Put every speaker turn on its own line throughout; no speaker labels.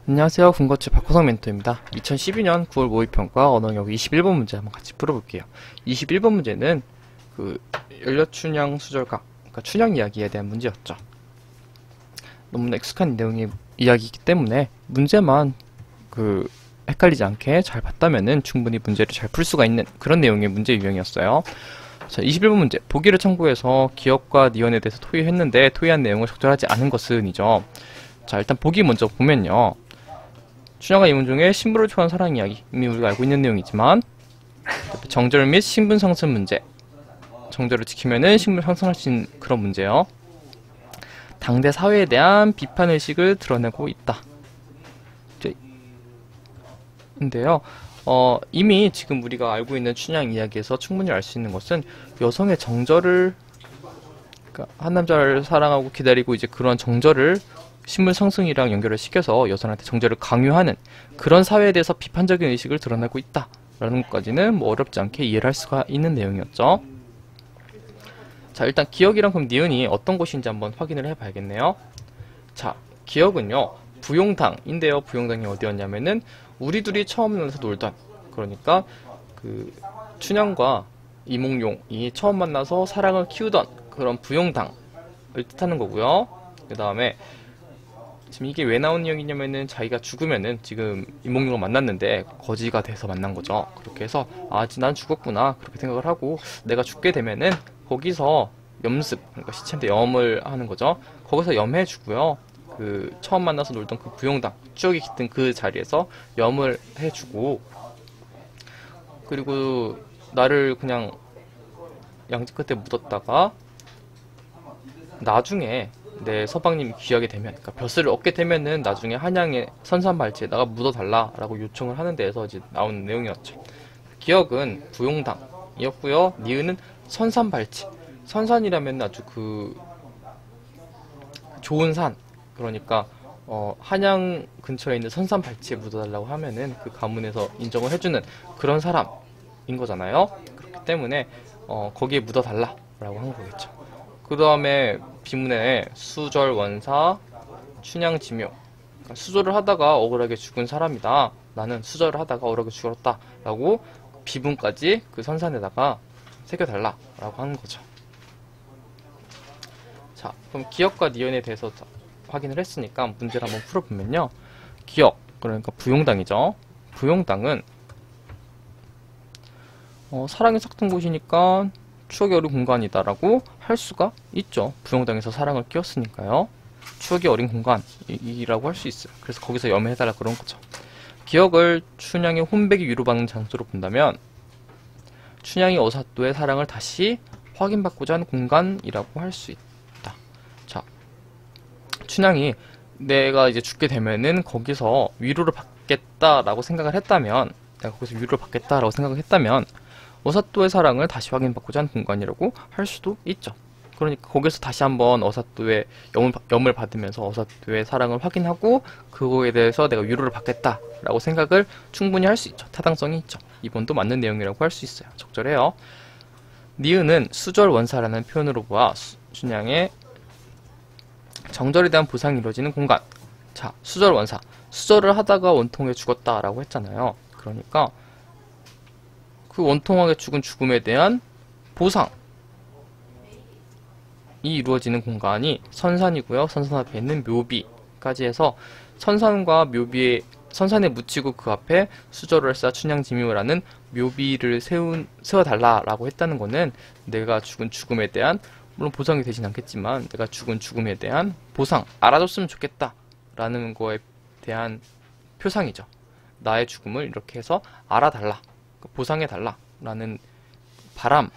안녕하세요. 군것질 박호성 멘토입니다. 2012년 9월 모의평가 언어영역 21번 문제 한번 같이 풀어볼게요. 21번 문제는 연료춘향 수절각, 그러니까 춘향 이야기에 대한 문제였죠. 너무나 익숙한 내용의 이야기이기 때문에 문제만 헷갈리지 않게 잘 봤다면은 충분히 문제를 잘 풀 수가 있는 그런 내용의 문제 유형이었어요. 자, 21번 문제. 보기를 참고해서 기억과 니은에 대해서 토의했는데 토의한 내용을 적절하지 않은 것은 이죠. 자, 일단 보기 먼저 보면요. 춘향과 이문 중에 신부를 초한 사랑 이야기, 이미 우리가 알고 있는 내용이지만 정절 및 신분 상승 문제, 정절을 지키면은 신분을 상승할 수 있는 그런 문제요. 당대 사회에 대한 비판의식을 드러내고 있다. 인데요. 이미 지금 우리가 알고 있는 춘향 이야기에서 충분히 알 수 있는 것은 여성의 정절을, 그러니까 한 남자를 사랑하고 기다리고 이제 그런 정절을 신분 상승이랑 연결을 시켜서 여성한테 정절을 강요하는 그런 사회에 대해서 비판적인 의식을 드러내고 있다라는 것까지는 뭐 어렵지 않게 이해를 할 수가 있는 내용이었죠. 자, 일단 기억이랑 그럼 니은이 어떤 것인지 한번 확인을 해봐야겠네요. 자, 기억은요, 부용당인데요. 부용당이 어디였냐면은 우리 둘이 처음 만나서 놀던, 그러니까 춘향과 이몽룡이 처음 만나서 사랑을 키우던 그런 부용당을 뜻하는 거고요. 그 다음에 지금 이게 왜 나온 이야기냐면은 자기가 죽으면은 지금 이몽룡을 만났는데 거지가 돼서 만난 거죠. 그렇게 해서 난 죽었구나 그렇게 생각을 하고 내가 죽게 되면은 거기서 염습, 그러니까 시체한테 염을 하는 거죠. 거기서 염해주고요. 처음 만나서 놀던 그 부용당, 추억이 깃든 그 자리에서 염을 해주고, 그리고 나를 그냥 양지 끝에 묻었다가 나중에 내 서방님이 귀하게 되면, 그러니까 벼슬을 얻게 되면은 나중에 한양의 선산발치에다가 묻어달라라고 요청을 하는 데에서 이제 나온 내용이었죠. 기억은 부용당이었고요. 니은은 선산발치. 선산이라면 아주 좋은 산, 그러니까 한양 근처에 있는 선산발치에 묻어달라고 하면은 그 가문에서 인정을 해주는 그런 사람인 거잖아요. 그렇기 때문에 거기에 묻어달라라고 한 거겠죠. 그 다음에 비문에 수절 원사 춘향 지묘, 그러니까 수절을 하다가 억울하게 죽은 사람이다. 나는 수절을 하다가 억울하게 죽었다 라고 비문까지 그 선산에다가 새겨달라라고 하는 거죠. 자, 그럼 기억과 니은에 대해서 확인을 했으니까 문제를 한번 풀어보면요. 기억, 그러니까 부용당이죠. 부용당은 사랑이 삭든 곳이니까 추억이 어린 공간이다라고 할 수가 있죠. 부용당에서 사랑을 끼웠으니까요. 추억이 어린 공간이라고 할 수 있어요. 그래서 거기서 염해해달라 그런 거죠. 기억을 춘향의 혼백이 위로받는 장소로 본다면 춘향이 어사또의 사랑을 다시 확인받고자 하는 공간이라고 할 수 있다. 자, 춘향이 내가 이제 죽게 되면은 거기서 위로를 받겠다라고 생각을 했다면, 내가 거기서 위로를 받겠다라고 생각을 했다면 어사또의 사랑을 다시 확인받고자 하는 공간이라고 할 수도 있죠. 그러니까 거기서 다시 한번 어사또의 염을 받으면서 어사또의 사랑을 확인하고 그거에 대해서 내가 위로를 받겠다라고 생각을 충분히 할 수 있죠. 타당성이 있죠. 이번도 맞는 내용이라고 할 수 있어요. 적절해요. 니은은 수절 원사라는 표현으로 보아 춘향의 정절에 대한 보상이 이루어지는 공간. 자, 수절 원사. 수절을 하다가 원통에 죽었다라고 했잖아요. 그러니까 그 원통하게 죽은 죽음에 대한 보상이 이루어지는 공간이 선산이고요. 선산 앞에 있는 묘비까지 해서 선산과 묘비에, 선산에 묻히고 그 앞에 수절을 쌓아 춘향지묘라는 묘비를 세워달라라고 했다는 거는 내가 죽은 죽음에 대한, 물론 보상이 되진 않겠지만 내가 죽은 죽음에 대한 보상, 알아줬으면 좋겠다라는 거에 대한 표상이죠. 나의 죽음을 이렇게 해서 알아달라, 보상해달라 라는 바람,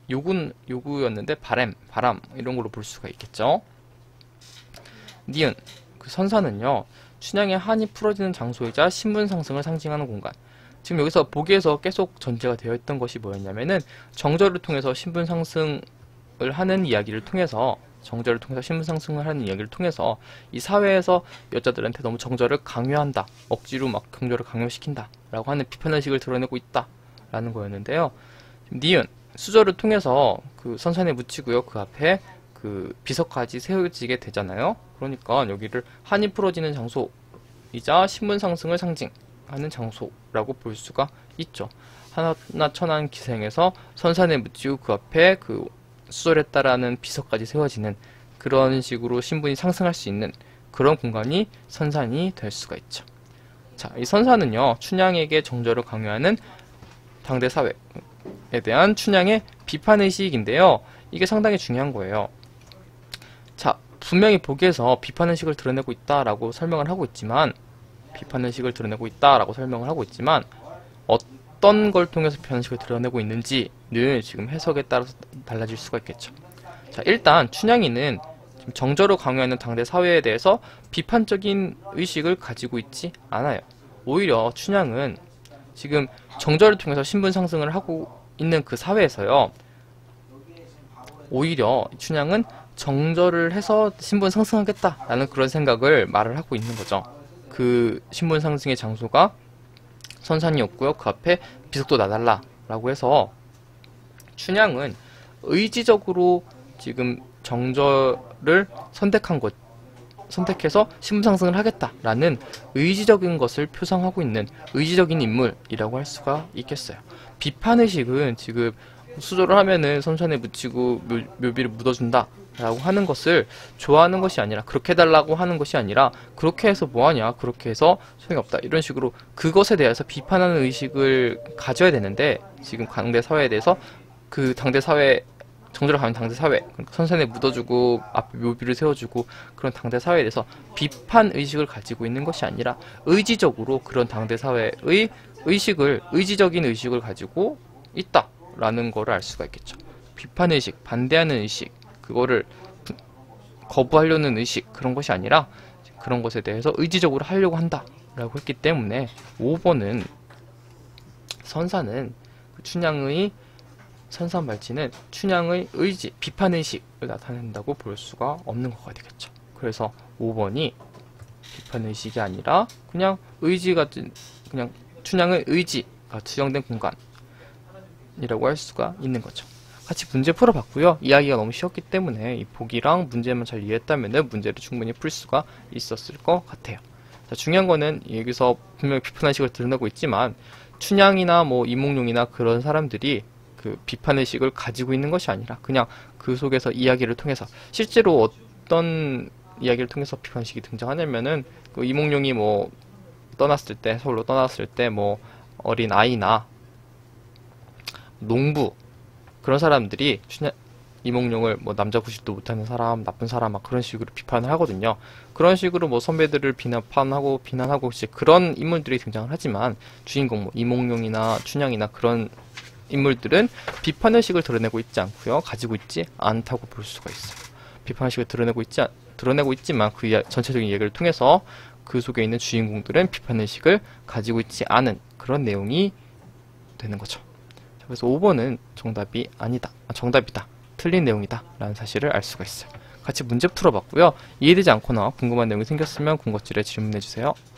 요구였는데 바람 이런 걸로 볼 수가 있겠죠. 니은, 선사는요, 춘향의 한이 풀어지는 장소이자 신분 상승을 상징하는 공간. 지금 여기서 보기에서 계속 전제가 되어 있던 것이 뭐였냐면은 정절을 통해서 신분 상승을 하는 이야기를 통해서, 정절을 통해서 신분 상승을 하는 이야기를 통해서 이 사회에서 여자들한테 너무 정절을 강요한다, 억지로 막 정절을 강요시킨다 라고 하는 비판의식을 드러내고 있다 라는 거였는데요. 니은, 수절을 통해서 선산에 묻히고요. 그 앞에 비석까지 세워지게 되잖아요. 그러니까 여기를 한이 풀어지는 장소 이자 신분 상승을 상징하는 장소라고 볼 수가 있죠. 하나천한 기생에서 선산에 묻히고 그 앞에 그 수절했다라는 비석까지 세워지는 그런 식으로 신분이 상승할 수 있는 그런 공간이 선산이 될 수가 있죠. 자, 이 선산은요, 춘향에게 정절을 강요하는 당대 사회에 대한 춘향의 비판의식인데요. 이게 상당히 중요한 거예요. 자, 분명히 보기에서 비판의식을 드러내고 있다라고 설명을 하고 있지만, 어떤 걸 통해서 비판의식을 드러내고 있는지는 지금 해석에 따라서 달라질 수가 있겠죠. 자, 일단 춘향이는 지금 정절을 강요하는 당대 사회에 대해서 비판적인 의식을 가지고 있지 않아요. 오히려 춘향은 지금 정절을 통해서 신분 상승을 하고 있는 그 사회에서요, 오히려 춘향은 정절을 해서 신분 상승하겠다라는 그런 생각을 말을 하고 있는 거죠. 그 신분 상승의 장소가 선산이었고요. 그 앞에 비석도 놔달라라고 해서 춘향은 의지적으로 지금 정절을 선택해서 신분 상승을 하겠다라는 의지적인 것을 표상하고 있는 의지적인 인물이라고 할 수가 있겠어요. 비판의식은 지금 수조를 하면은 선산에 묻히고 묘비를 묻어준다 라고 하는 것을 좋아하는 것이 아니라, 그렇게 해달라고 하는 것이 아니라, 그렇게 해서 뭐하냐, 그렇게 해서 소용이 없다, 이런 식으로 그것에 대해서 비판하는 의식을 가져야 되는데, 지금 당대 사회에 대해서 그 당대 사회, 정절을 가면 당대 사회, 그러니까 선산에 묻어주고 앞에 묘비를 세워주고 그런 당대 사회에 대해서 비판 의식을 가지고 있는 것이 아니라 의지적으로 그런 당대 사회의 의지적인 의식을 가지고 있다라는 거를 알 수가 있겠죠. 비판 의식, 반대하는 의식, 그거를 거부하려는 의식, 그런 것이 아니라 그런 것에 대해서 의지적으로 하려고 한다라고 했기 때문에 5번은 선산은 춘향의 선산 발치는 춘향의 의지, 비판의식을 나타낸다고 볼 수가 없는 거가 되겠죠. 그래서 5번이 비판의식이 아니라 그냥 그냥 춘향의 의지가 투영된 공간이라고 할 수가 있는 거죠. 같이 문제 풀어봤고요. 이야기가 너무 쉬웠기 때문에 이 보기랑 문제만 잘 이해했다면 문제를 충분히 풀 수가 있었을 것 같아요. 자, 중요한 거는 여기서 분명히 비판의식을 드러내고 있지만 춘향이나 뭐 이몽룡이나 그런 사람들이 그 비판의식을 가지고 있는 것이 아니라 그냥 그 속에서 이야기를 통해서, 실제로 어떤 이야기를 통해서 비판의식이 등장하냐면은 그 이몽룡이 뭐 서울로 떠났을 때 뭐 어린 아이나 농부, 그런 사람들이 이몽룡을 뭐 남자 구실도 못하는 사람, 나쁜 사람, 막 그런 식으로 비판을 하거든요. 그런 식으로 뭐 선배들을 비난하고 이제 그런 인물들이 등장을 하지만 주인공 뭐 이몽룡이나 춘향이나 그런 인물들은 비판의식을 드러내고 있지 않고요, 가지고 있지 않다고 볼 수가 있어요. 비판의식을 드러내고 있지만 그 전체적인 얘기를 통해서 그 속에 있는 주인공들은 비판의식을 가지고 있지 않은 그런 내용이 되는 거죠. 그래서 5번은 정답이다, 틀린 내용이다 라는 사실을 알 수가 있어요. 같이 문제 풀어봤고요. 이해되지 않거나 궁금한 내용이 생겼으면 군것질에 질문해주세요.